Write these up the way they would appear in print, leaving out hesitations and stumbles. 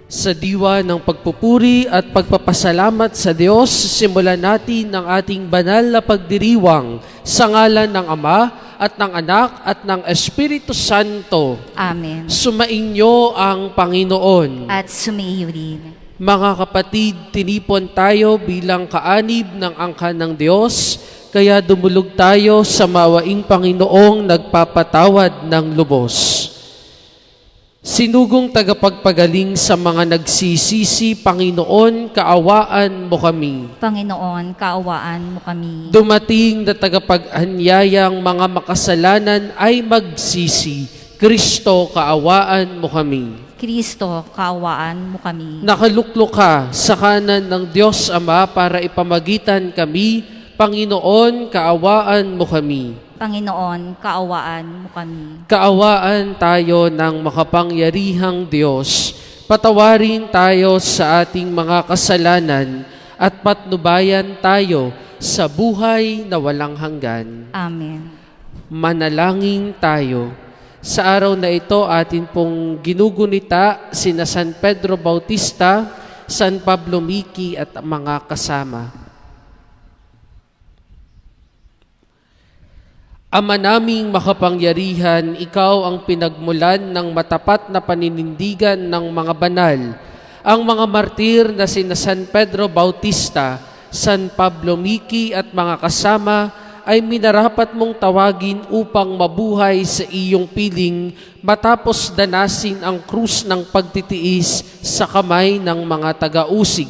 Sa diwa ng pagpupuri at pagpapasalamat sa Diyos, simulan natin ang ating banal na pagdiriwang sa ngalan ng Ama at ng Anak at ng Espiritu Santo. Amen. Sumainyo ang Panginoon. At sumaiyo rin. Mga kapatid, tinipon tayo bilang kaanib ng angkan ng Diyos, kaya dumulog tayo sa mawaing Panginoong nagpapatawad ng lubos. Sinugong tagapagpagaling sa mga nagsisisi, Panginoon, kaawaan mo kami. Panginoon, kaawaan mo kami. Dumating na tagapag-anyayang mga makasalanan ay magsisi, Kristo, kaawaan mo kami. Kristo, kaawaan mo kami. Nakaluklok ka sa kanan ng Diyos Ama para ipamagitan kami, Panginoon, kaawaan mo kami. Panginoon, kaawaan mo kami. Kaawaan tayo ng makapangyarihang Diyos. Patawarin tayo sa ating mga kasalanan at patnubayan tayo sa buhay na walang hanggan. Amen. Manalangin tayo. Sa araw na ito, atin pong ginugunita sina San Pedro Bautista, San Pablo Miki at mga kasama. Ama naming makapangyarihan, ikaw ang pinagmulan ng matapat na paninindigan ng mga banal. Ang mga martir na sina San Pedro Bautista, San Pablo Miki at mga kasama ay minarapat mong tawagin upang mabuhay sa iyong piling matapos danasin ang krus ng pagtitiis sa kamay ng mga taga-usig.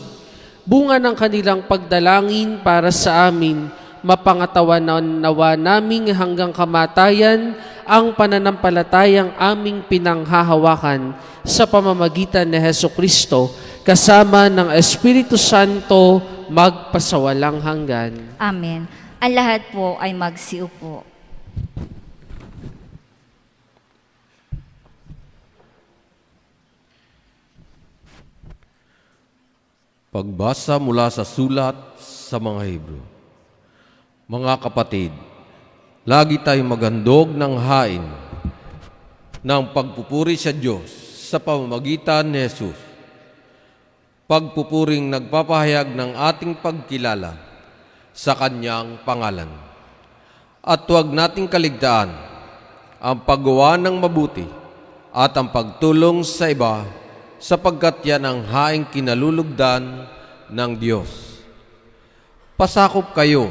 Bunga ng kanilang pagdalangin para sa amin, mapangatawanan nawa naming hanggang kamatayan ang pananampalatayang aming pinanghahawakan sa pamamagitan ni Hesukristo, kasama ng Espiritu Santo, magpasawalang hanggan. Amen. Ang lahat po ay magsiupo. Pagbasa mula sa sulat sa mga Hebrew. Mga kapatid, lagi tayong maghandog ng hain ng pagpupuri sa Diyos sa pamamagitan ni Jesus. Pagpupuring nagpapahayag ng ating pagkilala sa Kanyang pangalan. At huwag nating kaligtaan ang paggawa ng mabuti at ang pagtulong sa iba sapagkat yan ang haing kinalulugdan ng Diyos. Pasakop kayo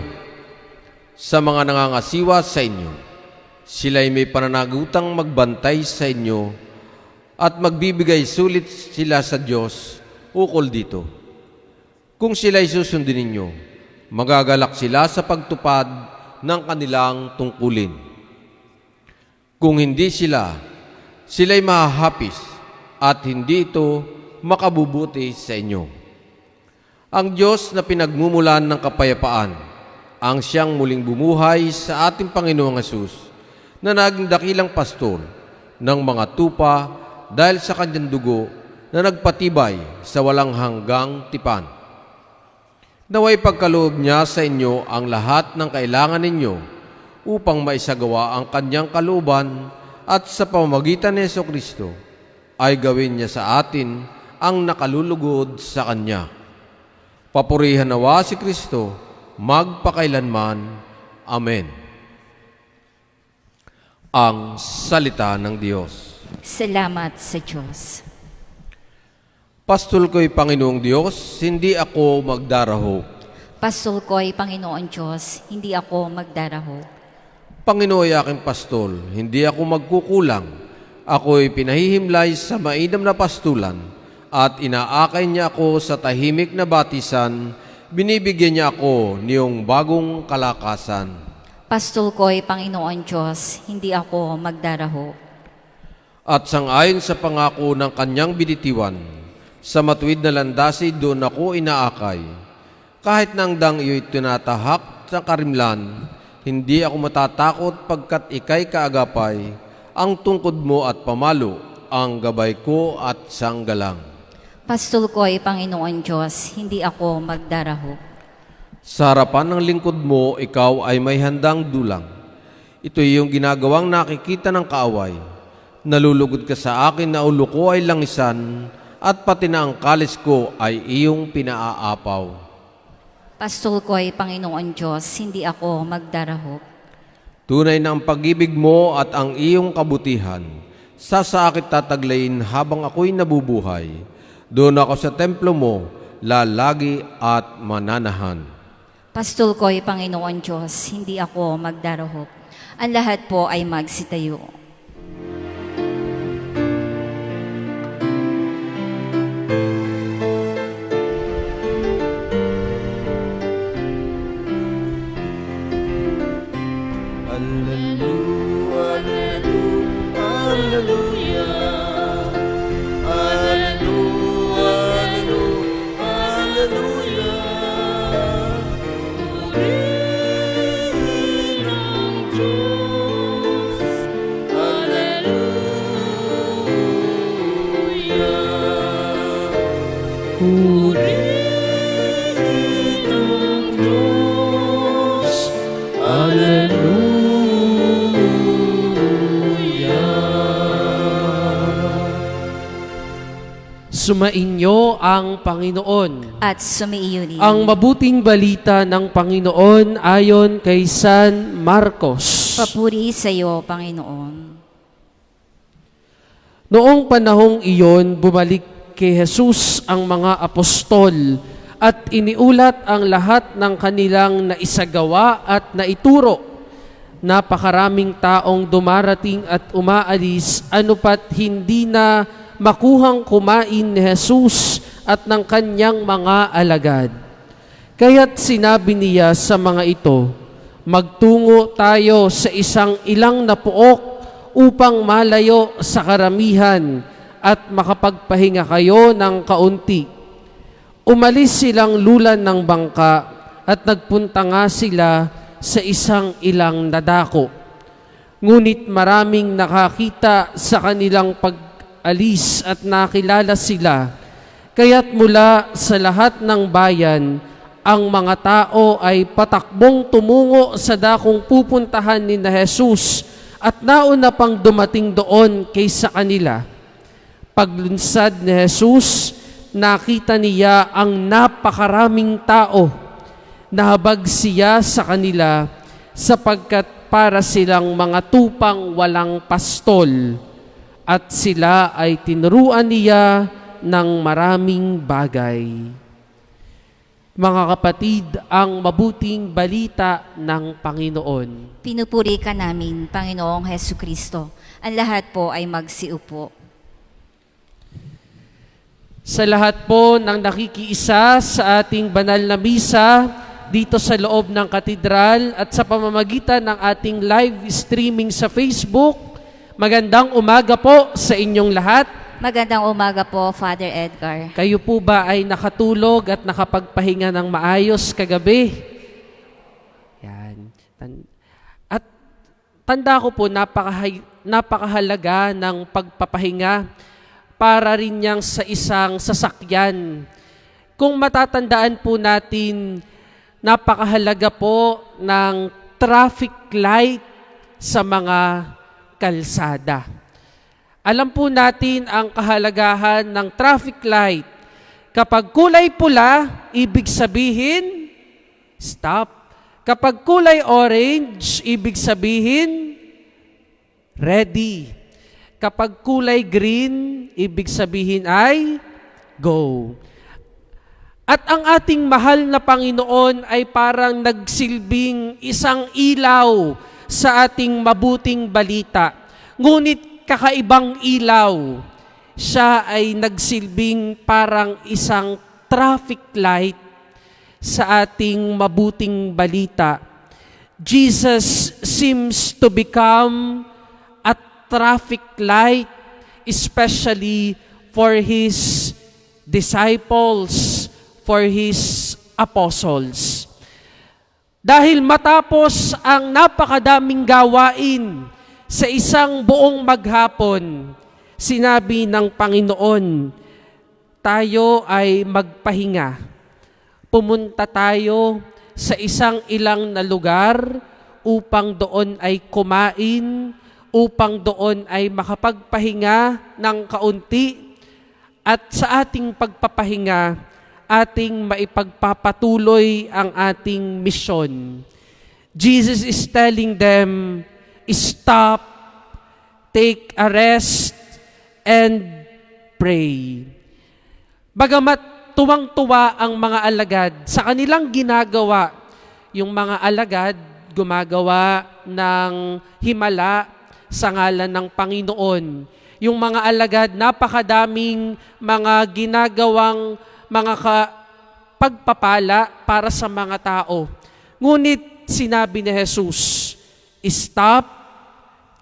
sa mga nangangasiwa sa inyo. Sila'y may pananagutang magbantay sa inyo at magbibigay sulit sila sa Diyos ukol dito. Kung sila'y susundin ninyo, magagalak sila sa pagtupad ng kanilang tungkulin. Kung hindi sila'y mahahapis at hindi ito makabubuti sa inyo. Ang Diyos na pinagmumulan ng kapayapaan, ang siyang muling bumuhay sa ating Panginoong Hesus, na naging dakilang pastor ng mga tupa dahil sa kanyang dugo na nagpatibay sa walang hanggang tipan. Naway pagkaloob niya sa inyo ang lahat ng kailangan ninyo upang maisagawa ang kanyang kalooban at sa pamamagitan ni Jesucristo ay gawin niya sa atin ang nakalulugod sa Kanya. Papurihan nawa si Kristo magpakailanman. Amen. Ang salita ng Diyos. Salamat sa Diyos. Pastol ko'y Panginoong Diyos, hindi ako magdaraho. Pastol ko'y Panginoon Diyos, hindi ako magdaraho. Panginoon ay aking pastol, hindi ako magkukulang. Ako'y pinahihimlay sa mainam na pastulan at inaakay niya ako sa tahimik na batisan. Binibigyan niya ako niyong bagong kalakasan. Pastol ko'y Panginoon Diyos, hindi ako magdaraho. At sangayon sa pangako ng kanyang binitiwan, sa matuwid na landasi doon ako inaakay. Kahit nang dang iyo'y tinatahak sa karimlan, hindi ako matatakot pagkat ika'y kaagapay, ang tungkod mo at pamalo, ang gabay ko at sanggalang. Pastol ko'y Panginoon Diyos, hindi ako magdaraho. Sa harapan ng lingkod mo, ikaw ay may handang dulang. Ito yung ginagawang nakikita ng kaaway. Nalulugod ka sa akin na ulo ko ay langisan at pati na ang kalis ko ay iyong pinaaapaw. Pastol ko ay Panginoon Diyos, hindi ako magdarahop. Tunay na ang pag-ibig mo at ang iyong kabutihan, sa akit tataglayin habang ako'y nabubuhay. Doon ako sa templo mo, lalagi at mananahan. Pastol ko ay Panginoon Diyos, hindi ako magdarahop. Ang lahat po ay magsitayo. Sumainyo ang Panginoon. At sumaiyo din. Ang mabuting balita ng Panginoon ayon kay San Marcos. Papuri sa iyo, Panginoon. Noong panahong iyon, bumalik kay Jesus ang mga apostol at iniulat ang lahat ng kanilang naisagawa at naituro. Napakaraming taong dumarating at umaalis, ano pat hindi na makuhang kumain ni Jesus at ng kanyang mga alagad. Kaya't sinabi niya sa mga ito, magtungo tayo sa isang ilang na puok upang malayo sa karamihan at makapagpahinga kayo ng kaunti. Umalis silang lulan ng bangka at nagpunta nga sila sa isang ilang nadako. Ngunit maraming nakakita sa kanilang pag-alis at nakilala sila. Kaya't mula sa lahat ng bayan, ang mga tao ay patakbong tumungo sa dakong pupuntahan ni na Jesus at nauna pang dumating doon kaysa kanila. Paglunsad ni Jesus, nakita niya ang napakaraming tao. Nahabag siya sa kanila sapagkat para silang mga tupang walang pastol at sila ay tinuruan niya ng maraming bagay. Mga kapatid, ang mabuting balita ng Panginoon. Pinupuri ka namin, Panginoong Hesukristo. Ang lahat po ay magsiupo. Sa lahat po ng nakikiisa sa ating banal na misa dito sa loob ng katedral at sa pamamagitan ng ating live streaming sa Facebook, magandang umaga po sa inyong lahat. Magandang umaga po, Father Edgar. Kayo po ba ay nakatulog at nakapagpahinga ng maayos kagabi? Yan. At tanda ko po, napakahalaga ng pagpapahinga para rin niyang sa isang sasakyan. Kung matatandaan po natin, napakahalaga po ng traffic light sa mga kalsada. Alam po natin ang kahalagahan ng traffic light. Kapag kulay pula, ibig sabihin, stop. Kapag kulay orange, ibig sabihin, ready. Kapag kulay green, ibig sabihin ay, go. At ang ating mahal na Panginoon ay parang nagsilbing isang ilaw sa ating mabuting balita. Ngunit kakaibang ilaw, siya ay nagsilbing parang isang traffic light sa ating mabuting balita. Jesus seems to become a traffic light, especially for His disciples, for His apostles. Dahil matapos ang napakadaming gawain sa isang buong maghapon, sinabi ng Panginoon, tayo ay magpahinga. Pumunta tayo sa isang ilang na lugar upang doon ay kumain, upang doon ay makapagpahinga ng kaunti. At sa ating pagpapahinga, ating maipagpapatuloy ang ating misyon. Jesus is telling them, stop, take a rest, and pray. Bagamat tuwang-tuwa ang mga alagad sa kanilang ginagawa, yung mga alagad gumagawa ng himala sa ngalan ng Panginoon. Yung mga alagad, napakadaming mga ginagawang mga pagpapala para sa mga tao. Ngunit sinabi ni Jesus, stop,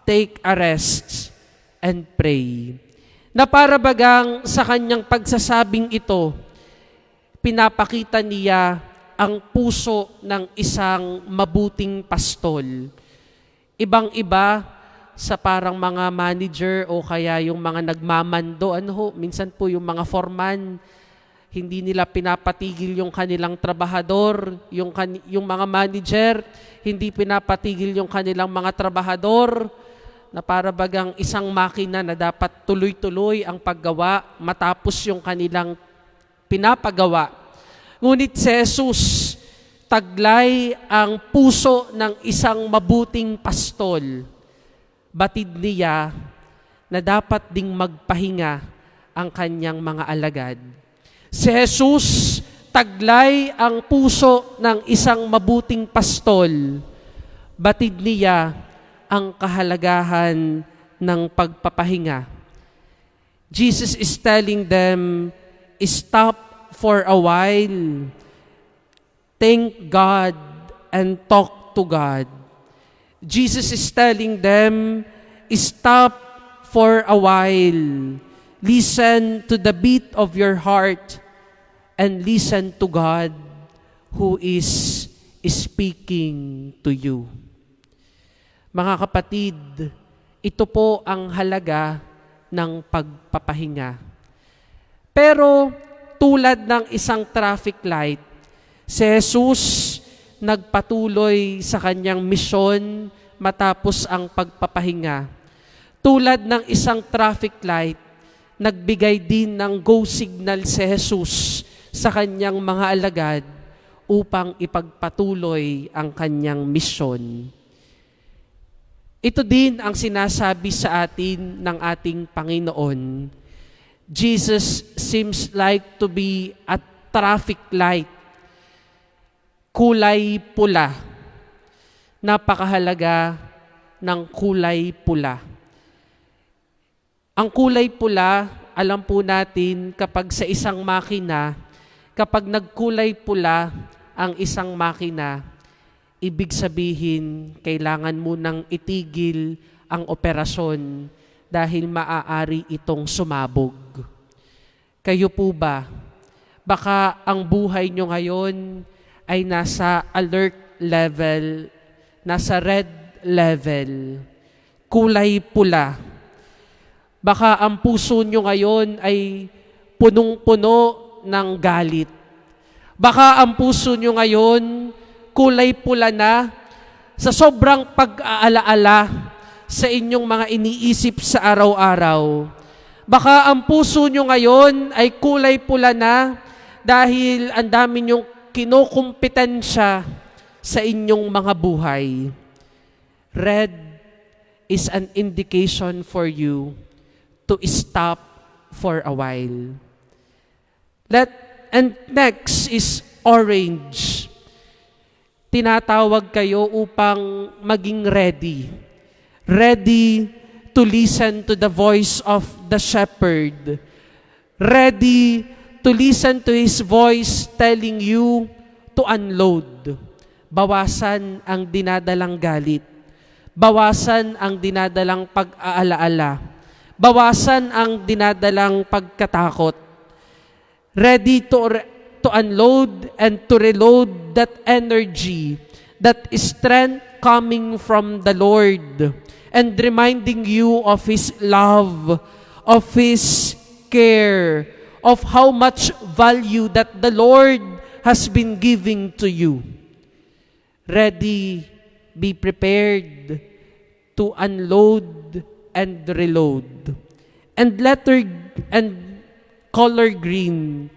take a rest, and pray. Na para bagang sa kanyang pagsasabing ito, pinapakita niya ang puso ng isang mabuting pastol. Ibang-iba sa parang mga manager o kaya yung mga nagmamando, minsan po yung mga foreman, hindi nila pinapatigil yung kanilang trabahador, yung mga manager, hindi pinapatigil yung kanilang mga trabahador, na para bagang isang makina na dapat tuloy-tuloy ang paggawa matapos yung kanilang pinapagawa. Ngunit si Jesus, taglay ang puso ng isang mabuting pastol. Batid niya na dapat ding magpahinga ang kanyang mga alagad. Si Jesus, taglay ang puso ng isang mabuting pastol. Batid niya ang kahalagahan ng pagpapahinga. Jesus is telling them, stop for a while, thank God, and talk to God. Jesus is telling them, stop for a while, listen to the beat of your heart, and listen to God who is speaking to you. Mga kapatid, ito po ang halaga ng pagpapahinga. Pero tulad ng isang traffic light, si Jesus nagpatuloy sa kanyang misyon matapos ang pagpapahinga. Tulad ng isang traffic light, nagbigay din ng go signal si Jesus sa kanyang mga alagad upang ipagpatuloy ang kanyang misyon. Ito din ang sinasabi sa atin ng ating Panginoon. Jesus seems like to be a traffic light, kulay pula. Napakahalaga ng kulay pula. Ang kulay pula, alam po natin kapag sa isang makina, kapag nagkulay pula ang isang makina, ibig sabihin kailangan mo nang itigil ang operasyon dahil maaari itong sumabog. Kayo po ba? Baka ang buhay nyo ngayon ay nasa alert level, nasa red level, kulay pula. Baka ang puso nyo ngayon ay punong-puno ng galit. Baka ang puso nyo ngayon kulay pula na sa sobrang pag-aalaala sa inyong mga iniisip sa araw-araw. Baka ang puso nyo ngayon ay kulay pula na dahil ang dami nyong kinukumpetensya sa inyong mga buhay. Red is an indication for you to stop for a while. And next is orange. Tinatawag kayo upang maging ready. Ready to listen to the voice of the shepherd. Ready to listen to his voice telling you to unload. Bawasan ang dinadalang galit. Bawasan ang dinadalang pag-aalaala. Bawasan ang dinadalang pagkatakot. Ready to unload and to reload that energy, that strength coming from the Lord, and reminding you of His love, of His care, of how much value that the Lord has been giving to you. Ready, be prepared to unload and reload. And color green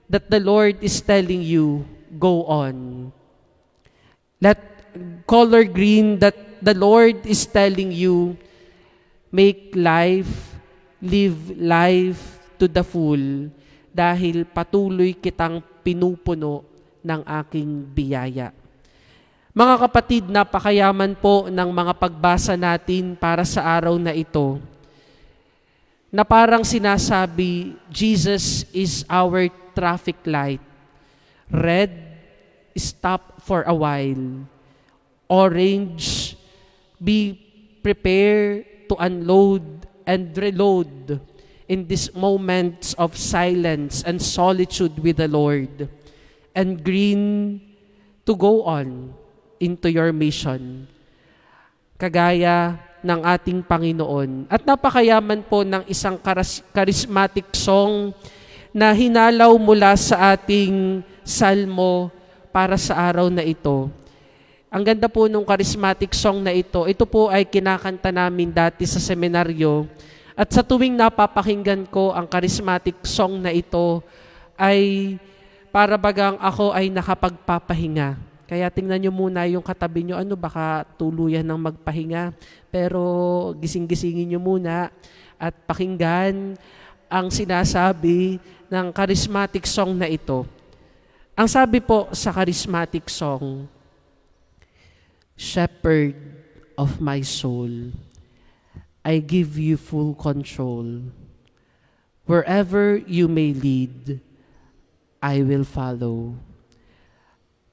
that the Lord is telling you, go on. That color green that the Lord is telling you, make life, live life to the full dahil patuloy kitang pinupuno ng aking biyaya. Mga kapatid, napakayaman po ng mga pagbasa natin para sa araw na ito na parang sinasabi, Jesus is our traffic light. Red, stop for a while. Orange, be prepared to unload and reload in these moments of silence and solitude with the Lord. And green, to go on into your mission. Kagaya ng ating Panginoon. At napakayaman po ng isang charismatic song na hinalaw mula sa ating salmo para sa araw na ito. Ang ganda po nung charismatic song na ito. Ito po ay kinakanta namin dati sa seminaryo. At sa tuwing napapakinggan ko ang charismatic song na ito ay para bagang ako ay nakapagpapahinga. Kaya tingnan nyo muna yung katabi nyo, baka tuluyan ng magpahinga. Pero gising-gisingin nyo muna at pakinggan ang sinasabi ng charismatic song na ito. Ang sabi po sa charismatic song, Shepherd of my soul, I give you full control. Wherever you may lead, I will follow.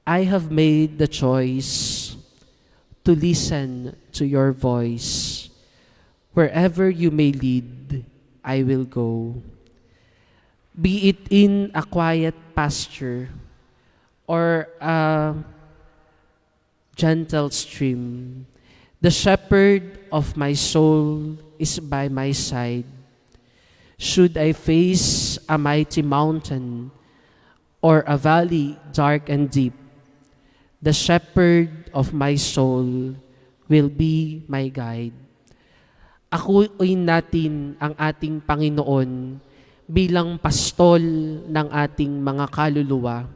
I have made the choice to listen to your voice. Wherever you may lead, I will go. Be it in a quiet pasture or a gentle stream, the shepherd of my soul is by my side. Should I face a mighty mountain or a valley dark and deep, the shepherd of my soul will be my guide. Akuin natin ang ating Panginoon bilang pastol ng ating mga kaluluwa.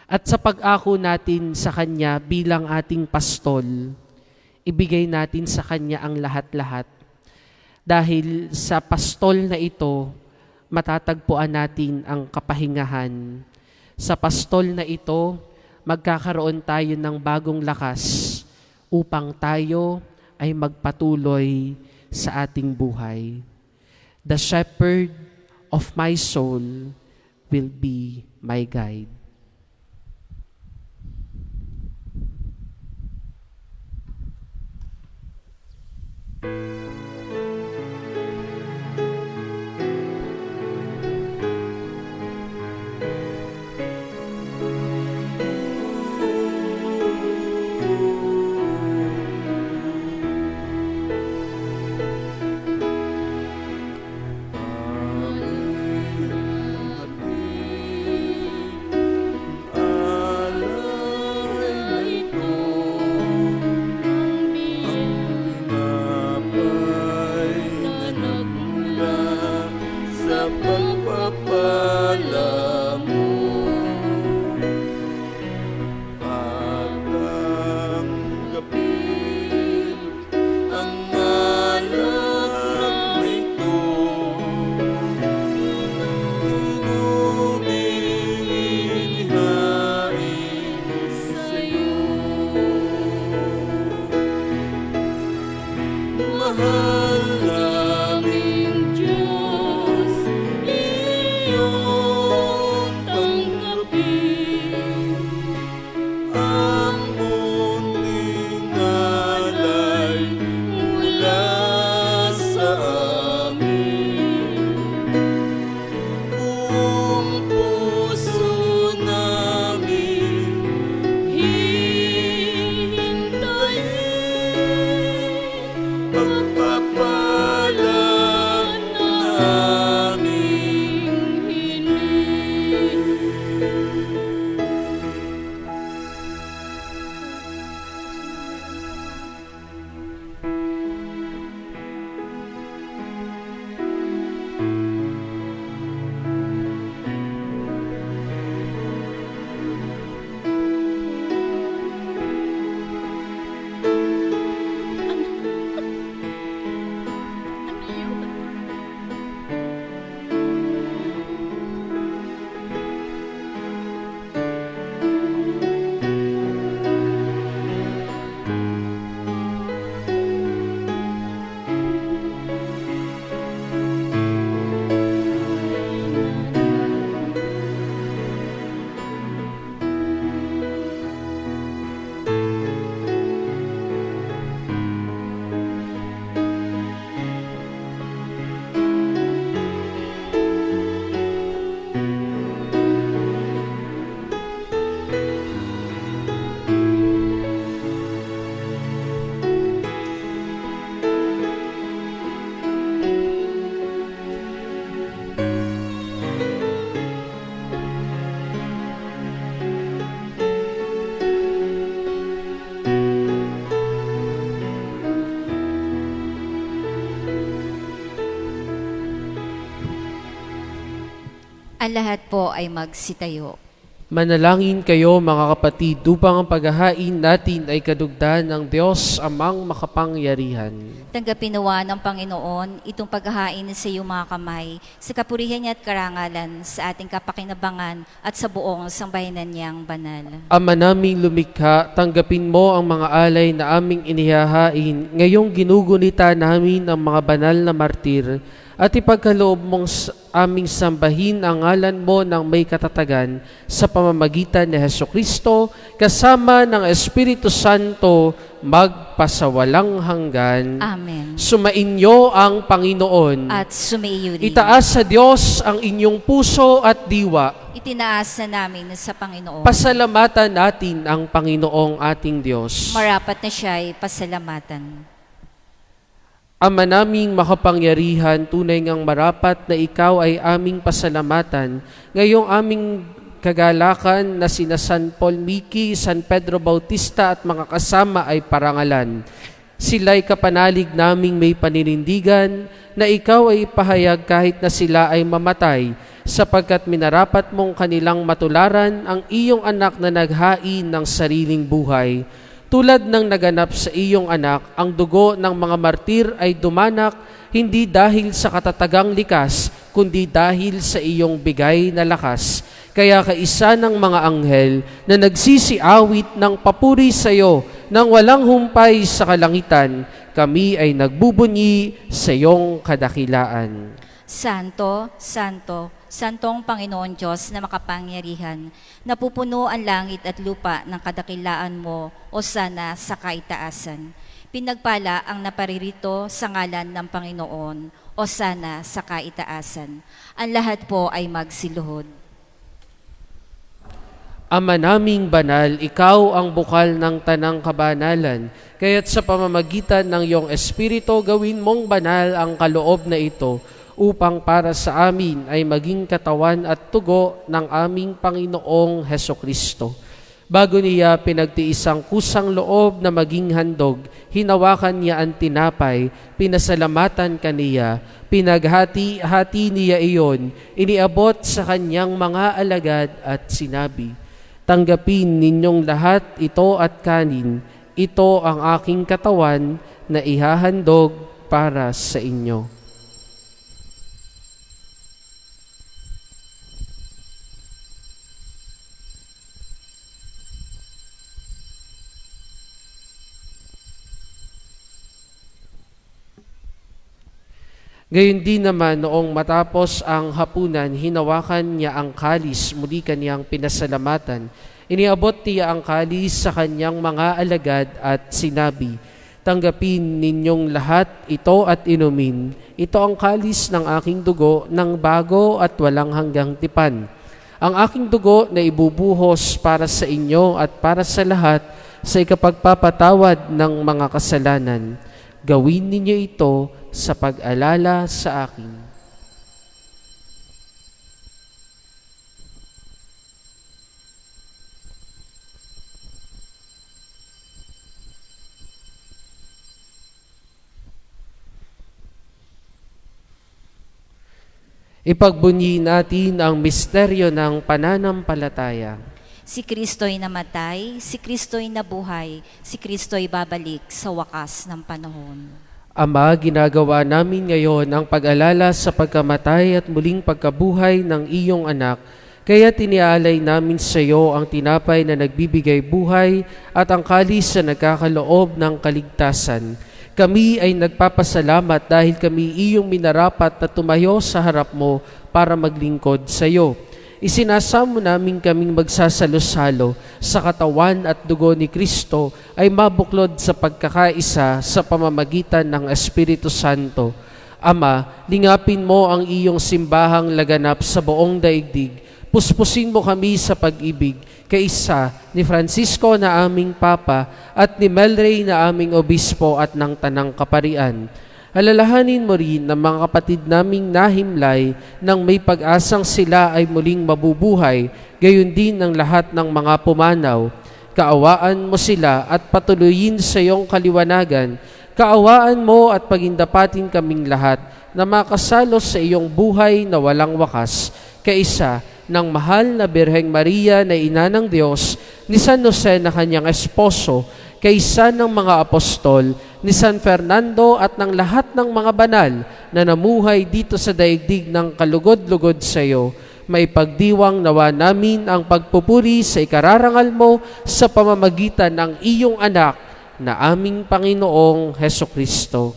At sa pag-ako natin sa Kanya bilang ating pastol, ibigay natin sa Kanya ang lahat-lahat. Dahil sa pastol na ito, matatagpuan natin ang kapahingahan. Sa pastol na ito, magkakaroon tayo ng bagong lakas upang tayo ay magpatuloy sa ating buhay. The shepherd of my soul will be my guide. Ang lahat po ay magsitayo. Manalangin kayo mga kapatid upang ang paghahain natin ay kadugdan ng Diyos amang makapangyarihan. Tanggapin nawa ng Panginoon itong paghahain sa iyong mga kamay sa kapurihan niya at karangalan sa ating kapakinabangan at sa buong sambayanan niyang banal. Ama naming lumikha, tanggapin mo ang mga alay na aming inihahain, ngayong ginugunita namin ang mga banal na martir, at ipagkaloob mong aming sambahin ang ngalan mo ng may katatagan sa pamamagitan ni Hesukristo kasama ng Espiritu Santo magpasawalang hanggan. Amen. Sumainyo ang Panginoon. At sumaiyo rin. Itaas sa Diyos ang inyong puso at diwa. Itinaas na namin sa Panginoon. Pasalamatan natin ang Panginoong ating Diyos. Marapat na siya ay pasalamatan. Ama naming makapangyarihan, tunay ngang marapat na ikaw ay aming pasalamatan. Ngayong aming kagalakan na sina San Paul Miki, San Pedro Bautista at mga kasama ay parangalan. Sila'y kapanalig naming may paninindigan na ikaw ay ipahayag kahit na sila ay mamatay, sapagkat minarapat mong kanilang matularan ang iyong anak na naghain ng sariling buhay. Tulad ng naganap sa iyong anak, ang dugo ng mga martir ay dumanak hindi dahil sa katatagang likas, kundi dahil sa iyong bigay na lakas. Kaya kaisa ng mga anghel na nagsisiawit ng papuri sa iyo nang walang humpay sa kalangitan, kami ay nagbubunyi sa iyong kadakilaan. Santo, Santo, Santong Panginoon Diyos na makapangyarihan, napupuno ang langit at lupa ng kadakilaan mo o sana sa kaitaasan. Pinagpala ang naparirito sa ngalan ng Panginoon o sana sa kaitaasan. Ang lahat po ay magsiluhod. Ama naming banal, ikaw ang bukal ng tanang kabanalan, kaya't sa pamamagitan ng iyong Espiritu gawin mong banal ang kaloob na ito, upang para sa amin ay maging katawan at tugo ng aming Panginoong Hesukristo. Bago niya pinagtiis ang kusang loob na maging handog, hinawakan niya ang tinapay, pinasalamatan kaniya, pinaghati-hati niya iyon, iniabot sa kanyang mga alagad at sinabi, "Tanggapin ninyong lahat ito at kanin, ito ang aking katawan na ihahandog para sa inyo." Gayon din naman noong matapos ang hapunan, hinawakan niya ang kalis, muli kaniyang pinasalamatan. Iniabot niya ang kalis sa kanyang mga alagad at sinabi, "Tanggapin ninyong lahat ito at inumin. Ito ang kalis ng aking dugo ng bago at walang hanggang tipan. Ang aking dugo na ibubuhos para sa inyo at para sa lahat sa ikapagpapatawad ng mga kasalanan. Gawin ninyo ito sa pag-alala sa akin." Ipagbunyi natin ang misteryo ng pananampalataya. Si Kristo'y namatay, si Kristo'y nabuhay, si Kristo'y babalik sa wakas ng panahon. Ama, ginagawa namin ngayon ang pag-alala sa pagkamatay at muling pagkabuhay ng iyong anak, kaya tinialay namin sa iyo ang tinapay na nagbibigay buhay at ang kalis na nagkakaloob ng kaligtasan. Kami ay nagpapasalamat dahil kami iyong minarapat na tumayo sa harap mo para maglingkod sa iyo. Isinasamo namin kaming magsasalo-salo sa katawan at dugo ni Kristo ay mabuklod sa pagkakaisa sa pamamagitan ng Espiritu Santo. Ama, lingapin mo ang iyong simbahang laganap sa buong daigdig. Puspusin mo kami sa pag-ibig, kaisa ni Francisco na aming Papa at ni Melray na aming Obispo at ng Tanang Kaparian. Alalahanin mo rin ng mga kapatid naming nahimlay nang may pag-asang sila ay muling mabubuhay, gayon din ng lahat ng mga pumanaw. Kaawaan mo sila at patuloyin sa iyong kaliwanagan. Kaawaan mo at pagindapatin kaming lahat na makasalo sa iyong buhay na walang wakas, kaisa ng mahal na Birheng Maria na ina ng Diyos, ni San Jose na kanyang esposo, kaisa ng mga apostol, ni San Fernando at ng lahat ng mga banal na namuhay dito sa daigdig ng kalugod-lugod sa iyo, maipagdiwang nawa namin ang pagpupuri sa ikararangal mo sa pamamagitan ng iyong anak na aming Panginoong Hesukristo.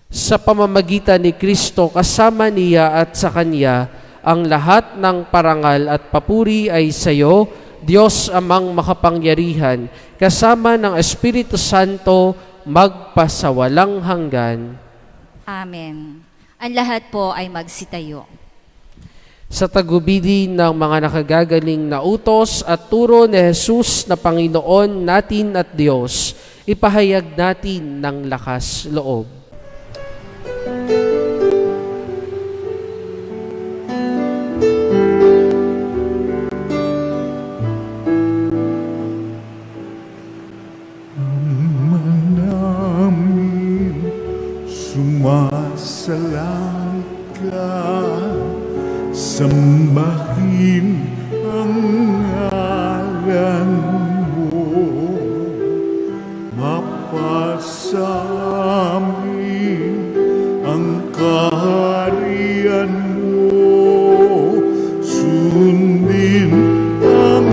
Sa pamamagitan ni Kristo kasama niya at sa Kanya, ang lahat ng parangal at papuri ay sa iyo, Diyos amang makapangyarihan, kasama ng Espiritu Santo, magpasawalang hanggan. Amen. Ang lahat po ay magsitayo. Sa tagubili ng mga nakagagaling na utos at turo ni Jesus na Panginoon natin at Diyos, ipahayag natin ng lakas loob. Sumasalangit ka, sambahin ang ngalan mo, mapasamin ang kaharian mo, sundin ang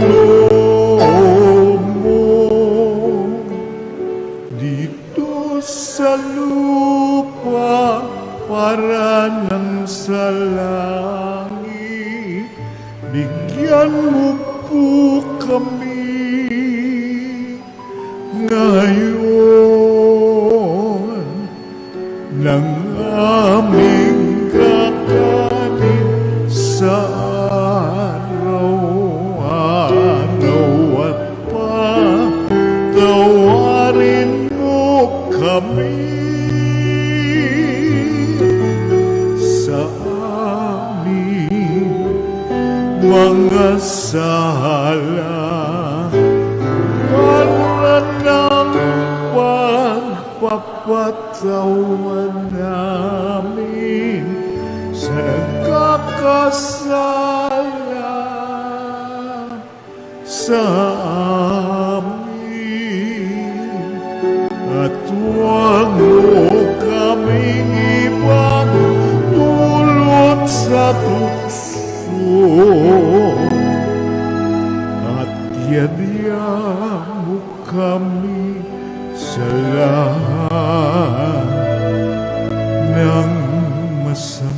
loob mo dito sa lupa para nang sa langit. Bigyan mo po kami ngayon ng aming kakanin sa araw-araw at patawarin mo kami sa aming mga sala, para ng pagpapatawan namin sa nagkakasala sa amin, at huwag mo kaming ipagdulot sa tukso, at yadya mo kami sa lahat ng masama.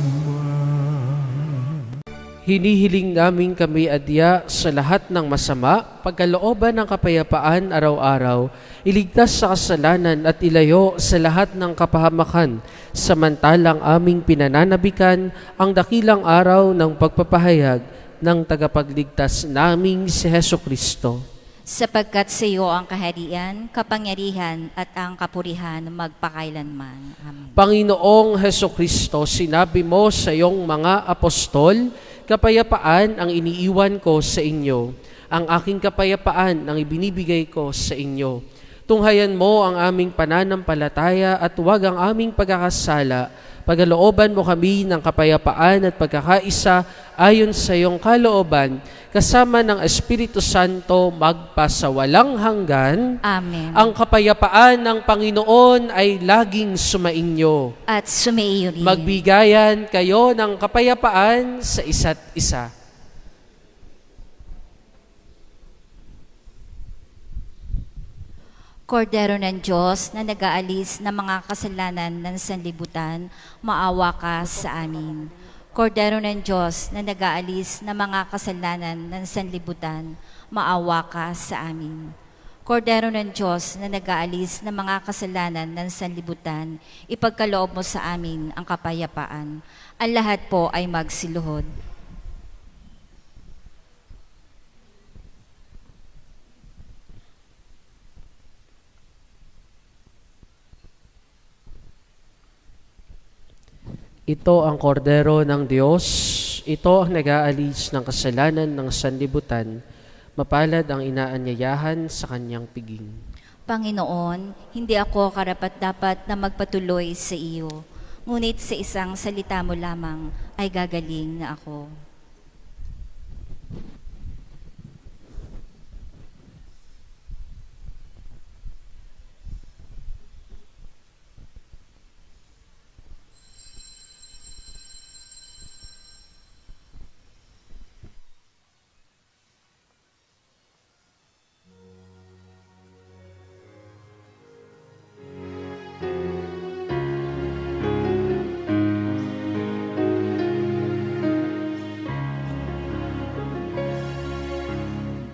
Hinihiling namin kami adya sa lahat ng masama, pagkalooban ng kapayapaan araw-araw, iligtas sa kasalanan at ilayo sa lahat ng kapahamakan, samantalang aming pinananabikan ang dakilang araw ng pagpapahayag ng tagapagligtas naming si Hesukristo. Sapagkat sa iyo ang kaharian, kapangyarihan at ang kapurihan magpakailanman. Amen. Panginoong Hesukristo, sinabi mo sa iyong mga apostol, kapayapaan ang iniiwan ko sa inyo. Ang aking kapayapaan ang ibinibigay ko sa inyo. Tunghayan mo ang aming pananampalataya at huwag ang aming pagkakasala. Pagalooban mo kami ng kapayapaan at pagkakaisa ayon sa iyong kalooban, kasama ng Espiritu Santo magpasawalang hanggan. Amen. Ang kapayapaan ng Panginoon ay laging sumainyo. At sumaiyo rin. Magbigayan kayo ng kapayapaan sa isa't isa. Kordero ng Diyos na nag-aalis ng mga kasalanan ng sanlibutan, maawa ka sa amin. Kordero ng Diyos na nag-aalis ng mga kasalanan ng sanlibutan, maawa ka sa amin. Kordero ng Diyos na nag-aalis ng mga kasalanan ng sanlibutan, ipagkaloob mo sa amin ang kapayapaan. Ang lahat po ay magsiluhod. Ito ang kordero ng Diyos, ito ang nag-aalis ng kasalanan ng sanlibutan, mapalad ang inaanyayahan sa kanyang piging. Panginoon, hindi ako karapat-dapat na magpatuloy sa iyo, ngunit sa isang salita mo lamang ay gagaling na ako.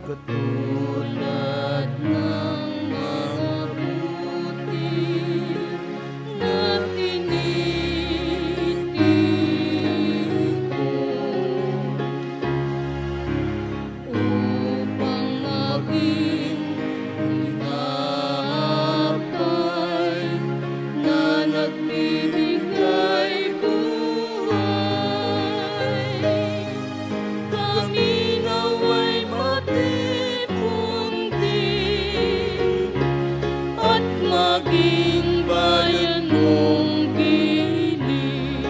Katulad ng mga buti na tinitipon upang maging tinapay na nagbibigay buhay. Kami nawa'y matipon din at maging bayan mong giling.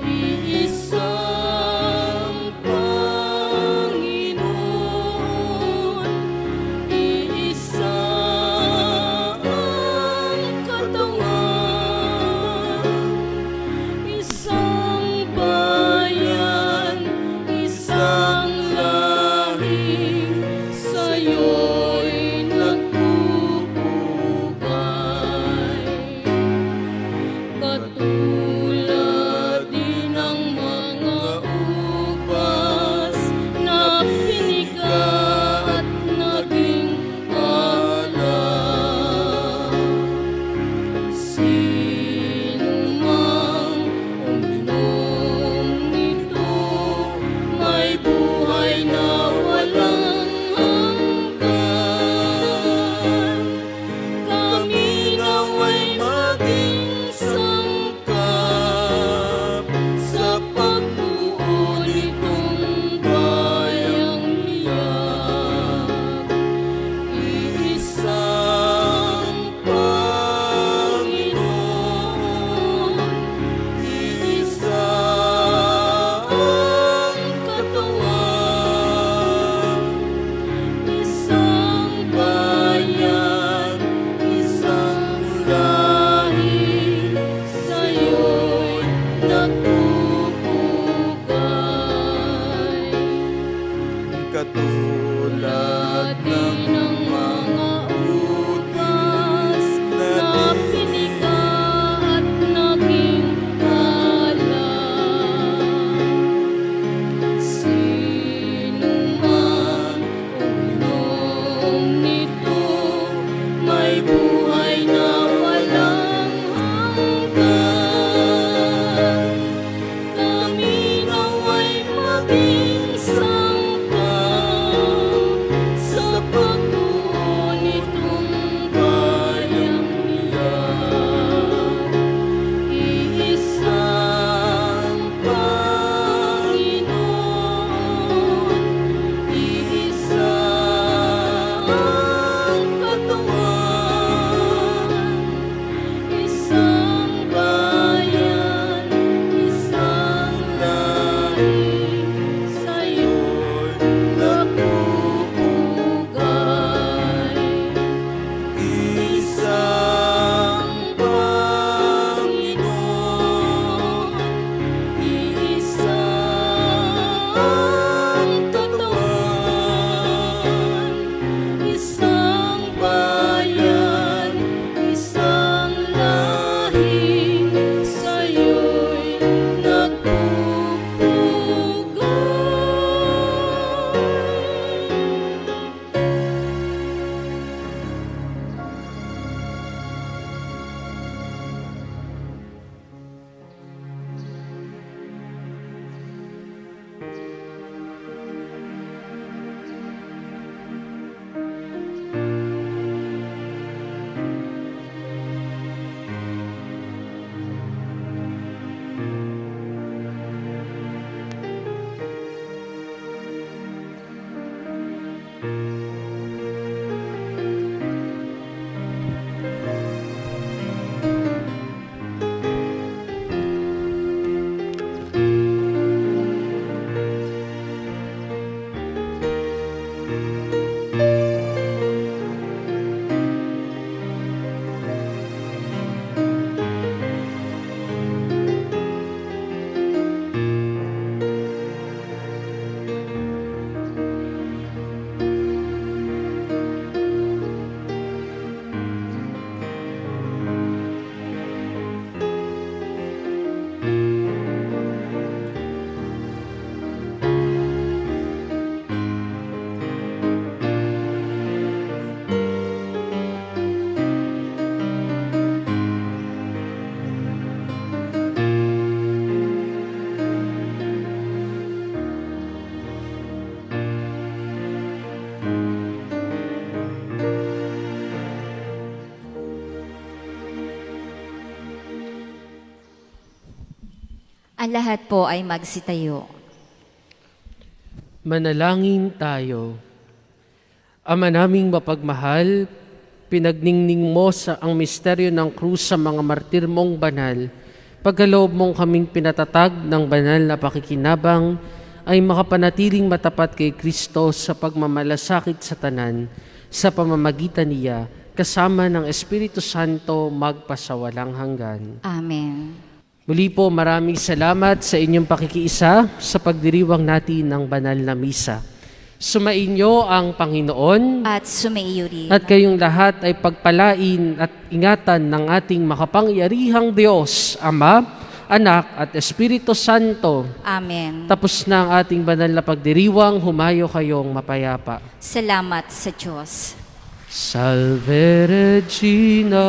Iisang Panginoon, iisa ang katawan, isang bayan, isang lahi, sa'yo'y nagpupugay. Katulad din ng mga ubas na piniga at naging alam. Sino mang uminom nito, may buhay na walang hanggan. Kami nawa'y maging sangkap sa pagbuo nitong bayang niyak. Iisang Panginoon, iisa ang katawan, isang bayan, isang lahi, sa'yo'y nagpupugay. Katulad ng mga utas na piniga at naging alam. Sino man uminom nito, may buhay na walang hanggan. Kami nawa'y maging sangkap sa pagbuo nitong bayang niyak. Iisang Panginoon, iisa ang katawan, isang bayan, isang lahi, Ang lahat po ay magsitayo. Manalangin tayo. Ama naming mapagmahal, pinagningning mo sa ang misteryo ng krus sa mga martir mong banal. Pagkaloob mong kaming pinatatag ng banal na pakikinabang, ay makapanatiling matapat kay Kristo sa pagmamalasakit sa tanan, sa pamamagitan niya, kasama ng Espiritu Santo magpasawalang hanggan. Amen. Muli po maraming salamat sa inyong pakikiisa sa pagdiriwang natin ng banal na misa. Sumainyo ang Panginoon At sumaiyo rin. at kayong lahat ay pagpalain at ingatan ng ating makapangyarihang Diyos, Ama, Anak at Espiritu Santo. Amen. Tapos na ang ating banal na pagdiriwang, humayo kayong mapayapa. Salamat sa Diyos. Salve Regina.